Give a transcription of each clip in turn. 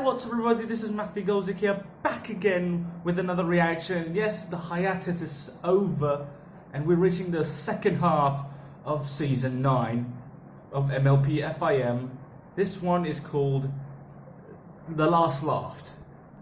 what's up everybody, this is Matthew Goldzick here, back again with another reaction. Yes, the hiatus is over and we're reaching the second half of Season 9 of MLP FIM. This one is called The Last Laugh.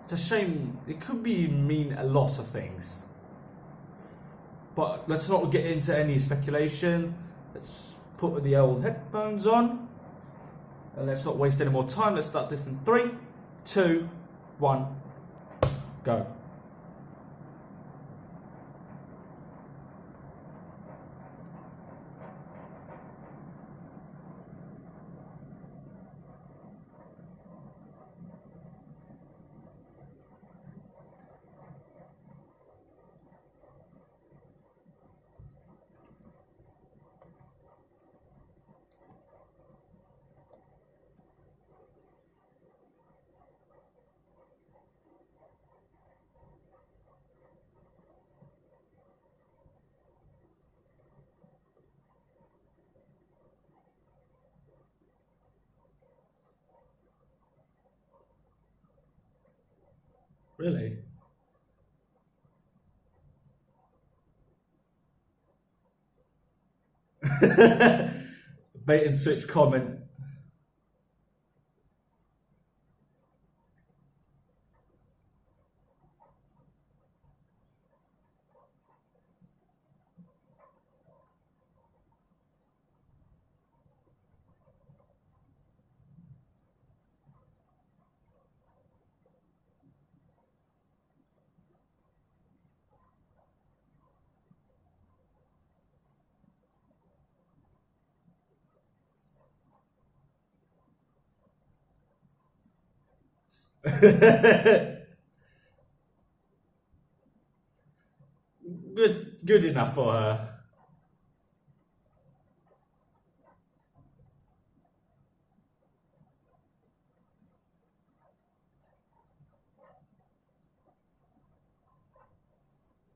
It's a shame, it could mean a lot of things. But let's not get into any speculation. Let's put the old headphones on. And let's not waste any more time. Let's start this in 3, 2, 1, go. Really? Bait and switch comment. Good enough for her.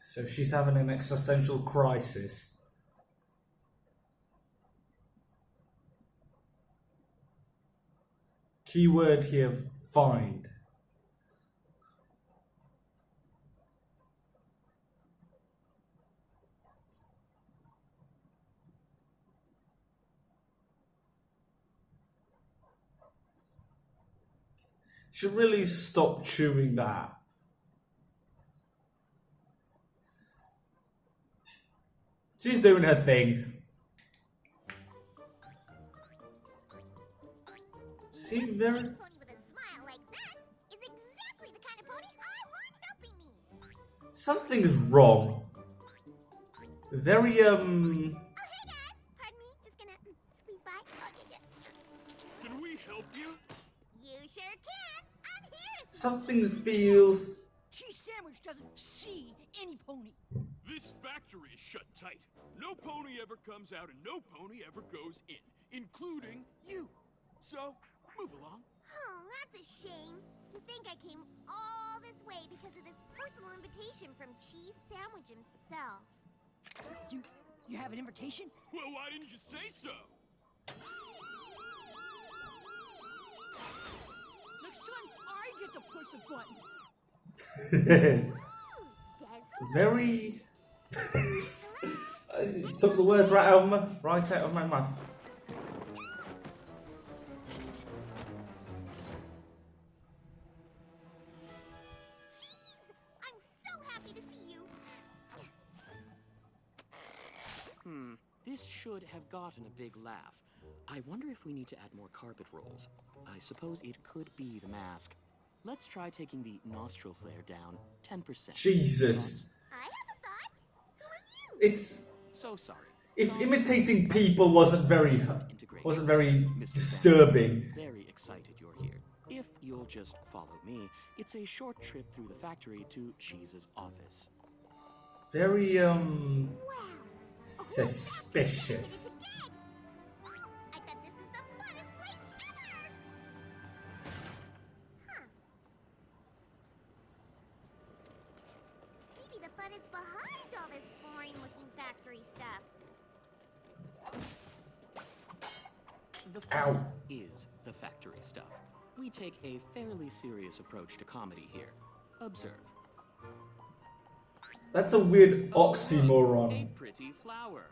So she's having an existential crisis. Keyword here, find. Should really stop chewing that. She's doing her thing. See, very. Pony with a smile like that is exactly the kind of pony I want helping me. Something's wrong. Very Oh, hey guys. Pardon me, just gonna squeeze by. Okay, yeah. Can we help you? You sure can. I'm here to. something feels. Cheese Sandwich doesn't see any pony. This factory is shut tight. No pony ever comes out and no pony ever goes in, including you. So, move along. Oh, that's a shame. To think I came all this way because of this personal invitation from Cheese Sandwich himself. You have an invitation? Well, why didn't you say so? Next time I get to push the button. Very. Took the words right out of my mouth. Cheese! I'm so happy to see you. This should have gotten a big laugh. I wonder if we need to add more carpet rolls. I suppose it could be the mask. Let's try taking the nostril flare down 10%. Jesus. I have a thought. Who are you? It's. So sorry. If imitating people wasn't very disturbing. Very excited you're here. If you'll just follow me, it's a short trip through the factory to Cheese's office. Very Wow. suspicious. I bet this is the funnest place ever! Huh. Maybe the fun is behind all this boring-looking factory stuff. The Ow. fun is the factory stuff. We take a fairly serious approach to comedy here. Observe. That's a weird A oxymoron. pretty flower.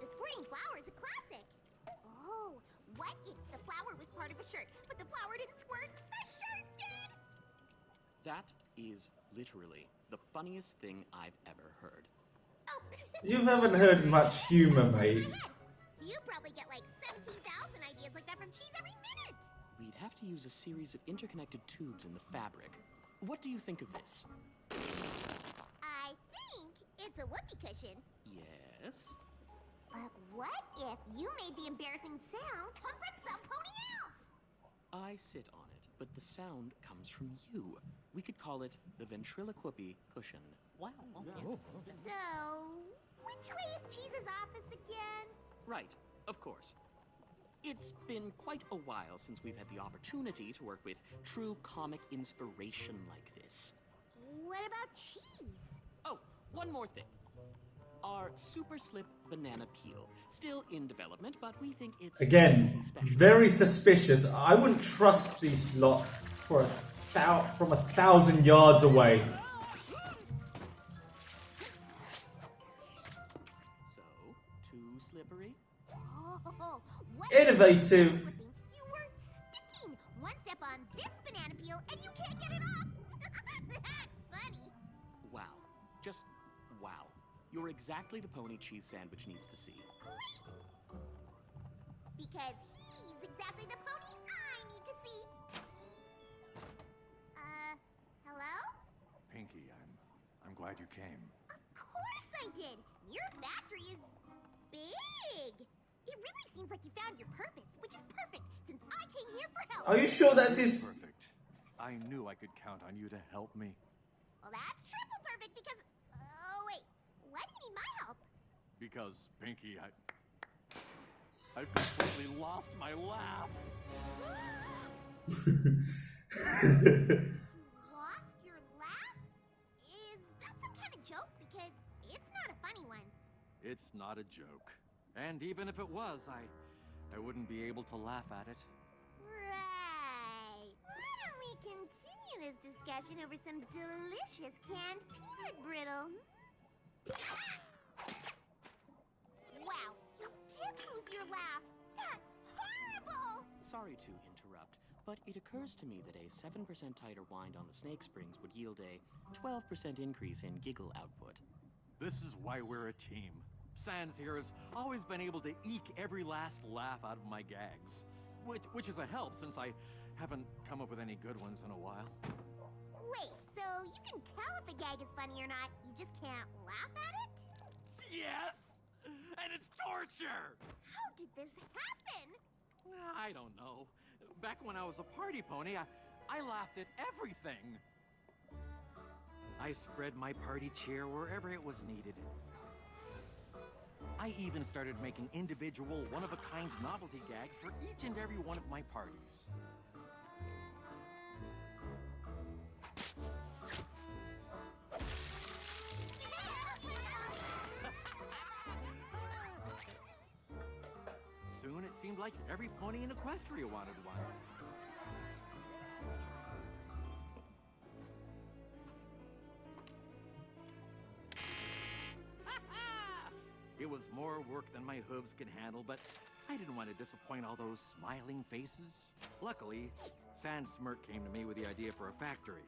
The squirting flower is a classic. Oh, what if the flower was part of a shirt, but the flower didn't squirt? The shirt did! That is literally the funniest thing I've ever heard. Oh, You haven't heard much humor, mate. you probably get like 17,000 ideas like that from cheese every minute. We'd have to use a series of interconnected tubes in the fabric. What do you think of this? I think it's a whoopee cushion. Yes? But what if you made the embarrassing sound come from some pony else? I sit on it, but the sound comes from you. We could call it the ventriloquy cushion. Wow. So, which way is Cheese's office again? Right, of course. It's been quite a while since we've had the opportunity to work with true comic inspiration like this. What about cheese? Oh, one more thing. Our Super Slip Banana Peel. Still in development, but we think it's Again, really special. very suspicious. I wouldn't trust these lot for from 1,000 yards away. So, too slippery? Oh, what Innovative. You were sticking. One step on this banana peel and you can't get it off. That's funny. Wow. Just wow. You're exactly the pony cheese sandwich needs to see. Great. Because he's exactly the pony I need to see. Hello? Pinkie, I'm glad you came. Of course I did. Your factory is big. It really seems like you found your purpose, which is perfect since I came here for help. Are you sure that's his... Perfect. I knew I could count on you to help me. Well, that's triple perfect because... Oh, wait. Why do you need my help? Because, Pinkie, I've completely lost my laugh. Lost your laugh? Is that some kind of joke? Because it's not a funny one. It's not a joke. And even if it was, I wouldn't be able to laugh at it. Right. Why don't we continue this discussion over some delicious canned peanut brittle? Wow, you did lose your laugh. That's horrible. Sorry to interrupt, but it occurs to me that a 7% tighter wind on the snake springs would yield a 12% increase in giggle output. This is why we're a team. Sans here has always been able to eke every last laugh out of my gags. Which is a help since I haven't come up with any good ones in a while. Wait, so you can tell if a gag is funny or not, you just can't laugh at it? Yes! And it's torture! How did this happen? I don't know. Back when I was a party pony, I laughed at everything. I spread my party cheer wherever it was needed. I even started making individual, one-of-a-kind novelty gags for each and every one of my parties. Soon it seemed like every pony in Equestria wanted one. It was more work than my hooves could handle, but I didn't want to disappoint all those smiling faces. Luckily, Sans Smirk came to me with the idea for a factory.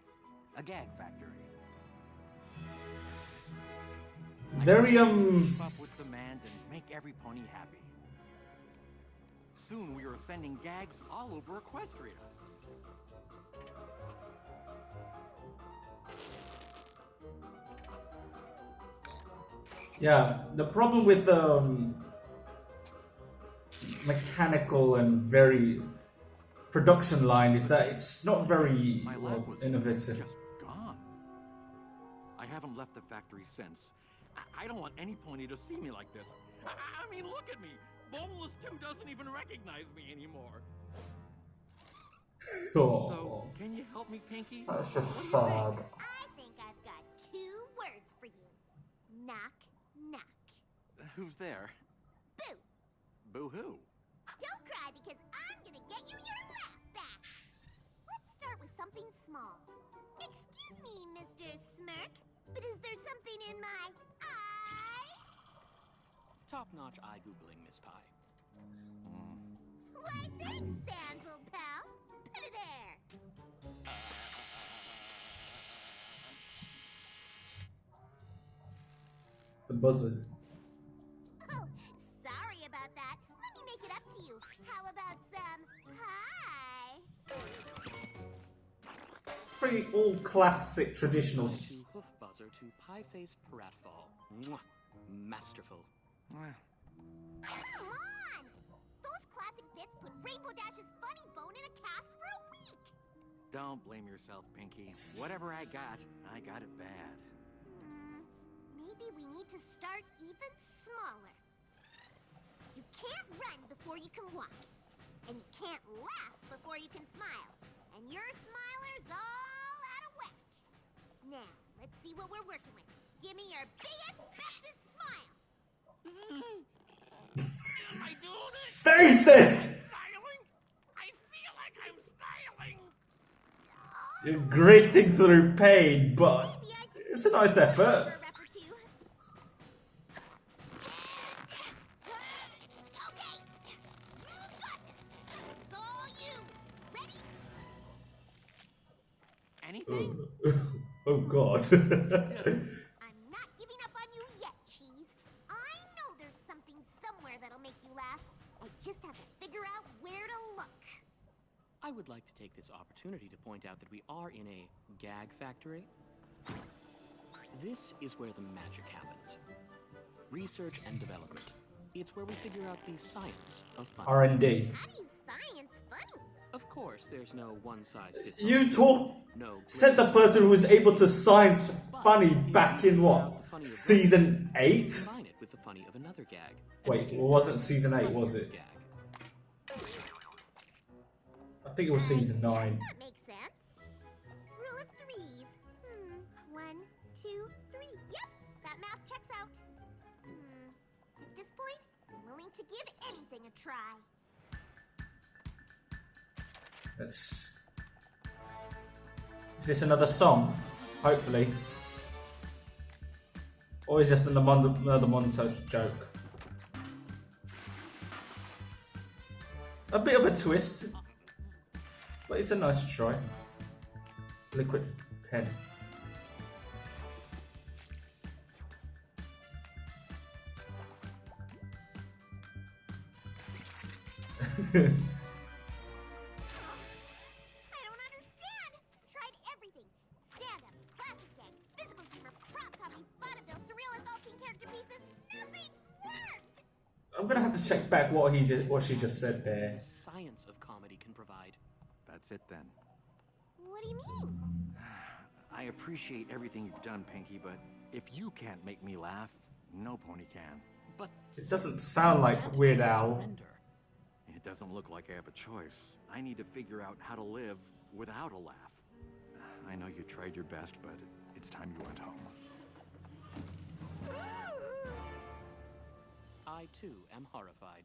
A gag factory. Very, Keep up with demand and make every pony happy. Soon we were sending gags all over Equestria. Yeah, the problem with mechanical and very production line is that it's not very My laugh was innovative. just gone. I haven't left the factory since. I don't want any pony to see me like this. I mean, look at me. Boneless 2 doesn't even recognize me anymore. Oh, So, can you help me, Pinkie? that's What just do you sad. think? I think I've got 2 words for you. Knock, knock. Who's there? Boo! Boo-hoo. Don't cry because I'm gonna get you your laugh back. Let's start with something small. Excuse me, Mr. Smirk, but is there something in my eye? Top-notch eye googling, Miss Pie. Why, thanks, Sansel, pal. Put it there. The buzzer. Oh, sorry about that. Let me make it up to you. How about some pie? Pretty all classic, traditional. To hoof buzzer to pie face pratfall. Mwah. Masterful. Come on! Those classic bits put Rainbow Dash's funny bone in a cast for a week. Don't blame yourself, Pinkie. Whatever I got it bad. Maybe we need to start even smaller. You can't run before you can walk. And you can't laugh before you can smile. And your smiler's all out of whack. Now, let's see what we're working with. Give me your biggest, bestest smile. Am I doing it? Faces! Smiling? I feel like I'm smiling. You're gritting through pain, but Maybe I just it's a nice effort. for a rep or two. Okay, you got this. It's all you. Ready? Anything? Oh God. I'm not giving up on you yet, Cheese. I know there's something somewhere that'll make you laugh. I just have to figure out where to look. I would like to take this opportunity to point out that we are in a gag factory. This is where the magic happens. Research and development. It's where we figure out the science of fun. R&D. How do you science funny? Of course, there's no one-size-fits-all. You talk. No. Said the person who was able to science funny back in what? Season 8? Combine it with the funny of another gag. and Wait, make it a wasn't season 8, was funnier it? Gag. I think it was season 9. That makes sense. Rule of threes. 1, 2, 3. Yep, that math checks out. At this point, I'm willing to give anything a try. Is this another song? Hopefully. Or is this another montage joke? A bit of a twist. But it's a nice try. Liquid pen. I don't understand. I've tried everything. Stand-up, classic gang, physical humor, prop comedy, vaudeville, surrealist, all-teen character pieces. Nothing's worked. I'm gonna have to check back what she just said there. The science of comedy can provide. That's it then. What do you mean? I appreciate everything you've done, Pinkie, but if you can't make me laugh, no pony can. But It doesn't sound like Weird Al. surrender. It doesn't look like I have a choice. I need to figure out how to live without a laugh. I know you tried your best, but it's time you went home. I too am horrified.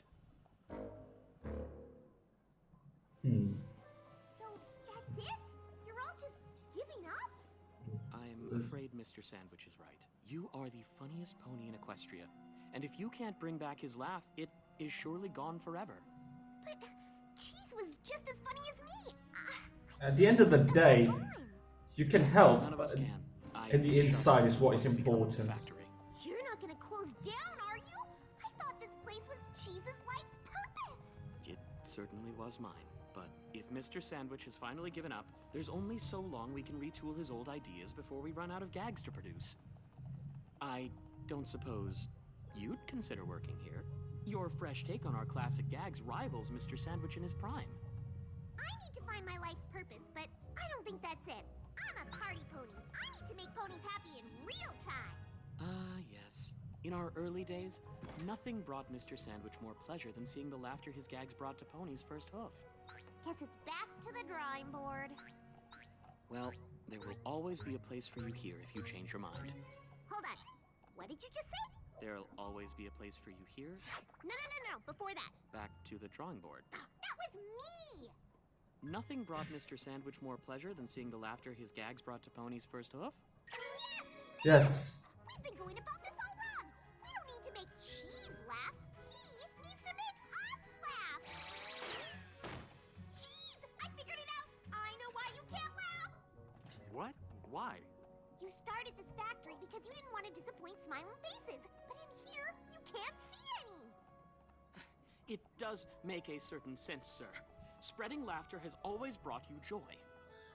So that's it? You're all just giving up? I'm afraid Mr. Sandwich is right. You are the funniest pony in Equestria. And if you can't bring back his laugh, it is surely gone forever. But Cheese was just as funny as me. At the end of the day, you can help. None of us can. And the inside is what is important. Factory. You're not gonna close down, are you? I thought this place was Cheese's life's purpose. It certainly was mine. But if Mr. Sandwich has finally given up, there's only so long we can retool his old ideas before we run out of gags to produce. I don't suppose you'd consider working here. Your fresh take on our classic gags rivals Mr. Sandwich in his prime. I need to find my life's purpose, but I don't think that's it. I'm a party pony. I need to make ponies happy in real time. Ah, yes. In our early days, nothing brought Mr. Sandwich more pleasure than seeing the laughter his gags brought to Pony's first hoof. Guess it's back to the drawing board. Well, there will always be a place for you here if you change your mind. Hold on. What did you just say? There'll always be a place for you here. No. Before that. Back to the drawing board. That was me! Nothing brought Mr. Sandwich more pleasure than seeing the laughter his gags brought to Pony's first hoof. Yes. We've been going about this all wrong. We don't need to make Cheese laugh. He needs to make us laugh. Cheese, I figured it out. I know why you can't laugh. What? Why? You started this factory because you didn't want to disappoint smiling faces. But in here, you can't see any. It does make a certain sense, sir. Spreading laughter has always brought you joy.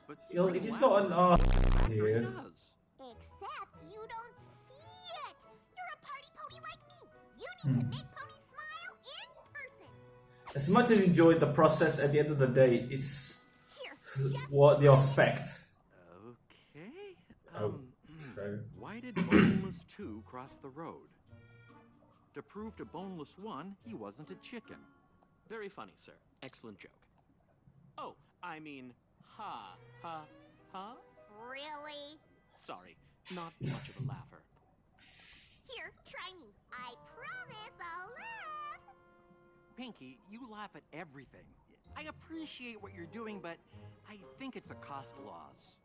But Yo, he's got an arse here. here. Does. Except you don't see it. You're a party pony like me. You need to make ponies smile in person. As much as I enjoyed the process, at the end of the day, it's Here, just what the effect. Okay. So, Why did Boneless 2 cross the road? To prove to Boneless 1 he wasn't a chicken. Very funny, sir. Excellent joke. Oh, I mean, ha. Really? Sorry, not much of a laugher. Here, try me. I promise I'll laugh. Pinkie, you laugh at everything. I appreciate what you're doing, but I think it's a cost loss.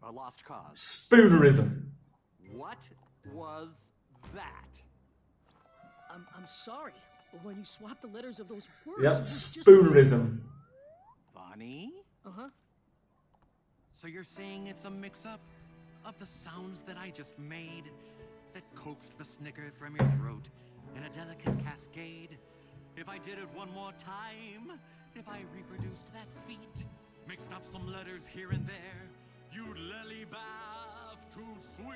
A lost cause. spoonerism. What was that? I'm sorry, but when you swap the letters of those words, Yep, it was just... spoonerism. Funny? Uh-huh. So you're saying it's a mix-up of the sounds that I just made that coaxed the snicker from your throat in a delicate cascade? If I did it one more time, if I reproduced that feat, mixed up some letters here and there, you'd lily-baff too sweet.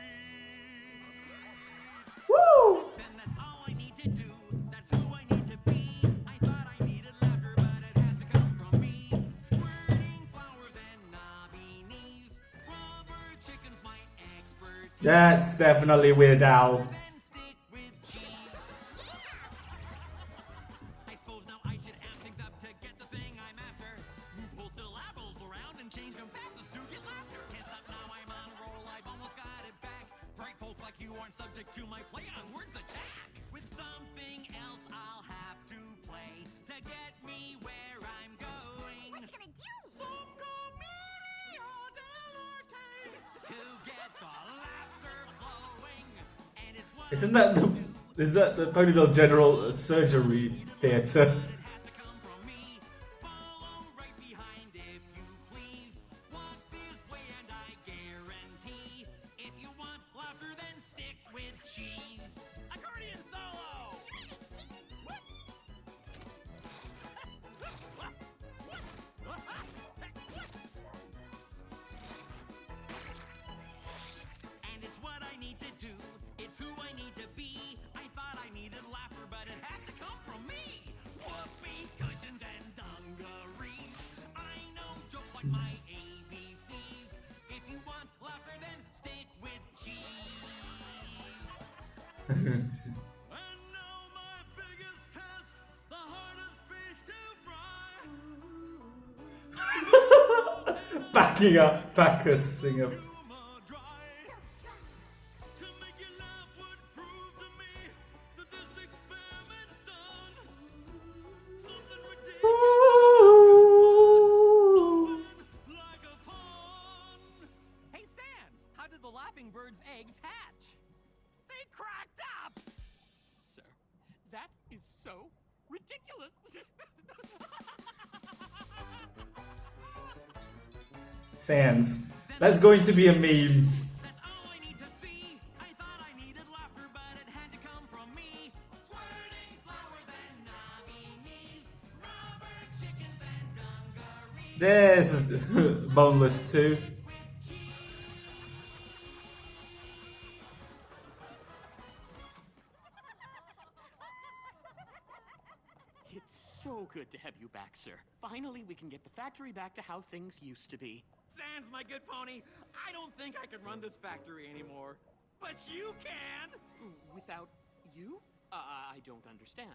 Woo! Then that's all I need to do. That's who I need to be. I thought I needed laughter, but it has to come from me. Squirting flowers and knobby knees. Rubber chickens, my expertise. That's definitely Weird Al. Then stick with cheese. I suppose now I should amp things up to get the thing I'm after. Move whole syllables around and change them fastest to get laughter. Hands up, now I'm on a roll. I've almost got it back. Bright folks like you aren't subject to my play on words attack. With something else I'll have to play to get me where I'm going. What you gonna do? Some commedia dell'arte to get the laughter flowing. And it's what Isn't that the Ponyville General Surgery Theatre? it has to come from me. Follow right behind if you please. Walk this way and I guarantee. If you want laughter, then stick with cheese. Accordion solo! And it's what I need to do. It's who I need to be. I thought I needed laughter, but it has to come from me. Whoopee cushions and dungarees. I know jokes like my ABCs. If you want laughter, then stick with cheese. And now my biggest test, the hardest fish to fry. Backing up, Bacchus singer. Humor dry. To make you laugh would prove to me that this experiment's done. Something ridiculous, something like a pun. Hey, Sans, how did the laughing bird's eggs hatch? They cracked up! Sir, that is so ridiculous. Sans. That's going to be a meme. That's all I need to see. I thought I needed laughter, but it had to come from me. Squirting flowers and knobby knees. Rubber chickens and dungarees. There's Boneless 2. With cheese. It's so good to have you back, sir. Finally, we can get the factory back to how things used to be. Sans, my good pony, I don't think I can run this factory anymore. But you can! Without you? I don't understand.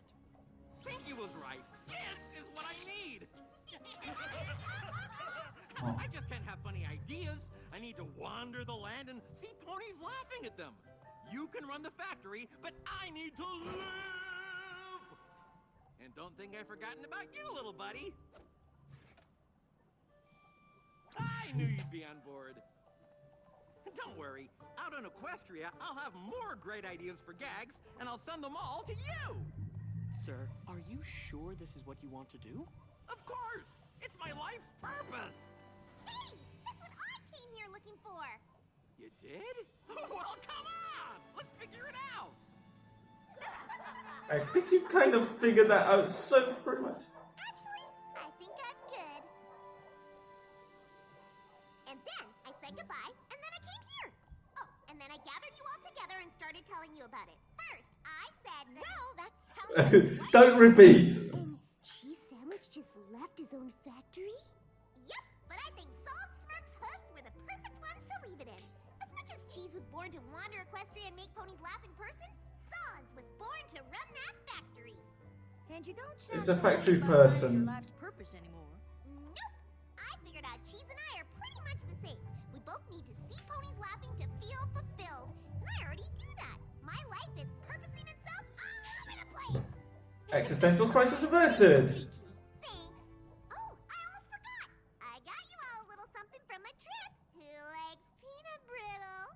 Pinkie was right. This is what I need. I just can't have funny ideas. I need to wander the land and see ponies laughing at them. You can run the factory, but I need to live! And don't think I've forgotten about you, little buddy. I knew you'd be on board. Don't worry, out in Equestria, I'll have more great ideas for gags, and I'll send them all to you! Sir, are you sure this is what you want to do? Of course! It's my life's purpose! Hey! That's what I came here looking for! You did? Well, come on! Let's figure it out! I think you kind of figured that out so pretty much. Actually, I think I'm good. And then I said goodbye, and then I came here. Oh, and then I gathered you all together and started telling you about it. First, I said that... No, that sounds like... Don't repeat! And Cheese Sandwich just left his own factory? Yep, but I think Salt Smirk's hooves were the perfect ones to leave it in. As much as Cheese was born to wander Equestria and make ponies laugh in person, Sans was born to run that factory. And you don't It's a factory person. Your life's purpose anymore. Nope. I figured out Cheese and I are pretty much the same. We both need to see ponies laughing to feel fulfilled. And I already do that. My life is purposing itself all over the place. Existential crisis averted. Thanks. Oh, I almost forgot. I got you all a little something from my trip. Who likes peanut brittle?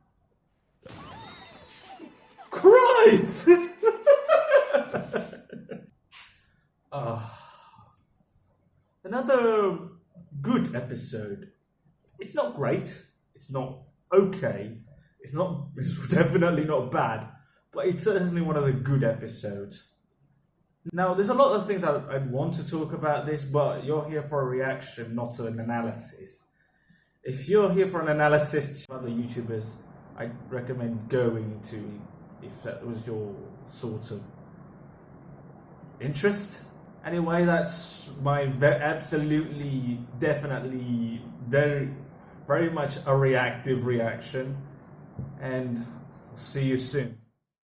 Christ! Another good episode. It's not great. It's not okay. It's definitely not bad. But it's certainly one of the good episodes. Now, there's a lot of things I'd want to talk about this, but you're here for a reaction, not an analysis. If you're here for an analysis, other YouTubers, I'd recommend going to, if that was your sort of interest. Anyway, that's my absolutely, definitely, very, very much a reactive reaction. And see you soon.